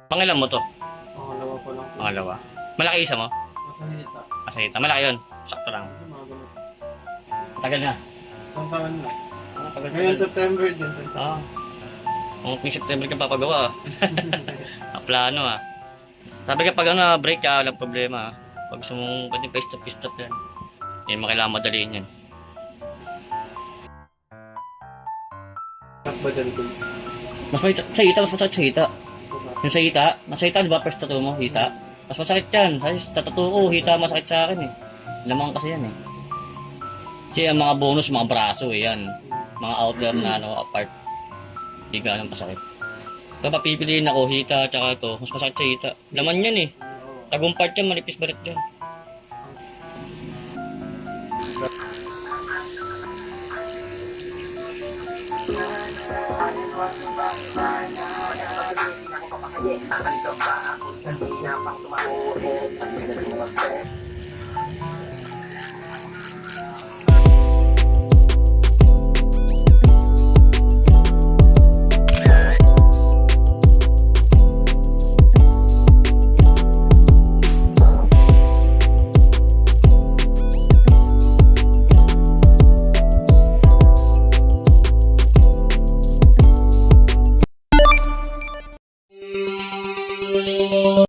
Pangilan mo to? Pangalawa ko lang po. Pangalawa. Malaki isa mo? Masahita. Masahita. Malaki yun. Sakto lang. Mga ganun. Tagal na. Isang taon na. Tagal Ngayon September din. Isang taon. Kung September ka papagawa. Plano Sabi ka pag break ka, walang problema. Pag sumong pwede pa stop yan. Yan, makailangan madaliin yan. Sak ba dyan, please? Mas masakit sa hita. Sasak. Yung sa hita, di ba first tattoo mo, hita? Mas masakit yan. Kasi tattoo ko, hita masakit sa akin Lamang kasi yan Kasi ang mga bonus, mga braso yan. Mga outer na apart. Hindi ganun pasakit. Ito papipiliin ako, hita, tsaka ito. Mas masakit sa hita. Laman yan Tagong part yan, manipis barit yan. Hindi na pa ako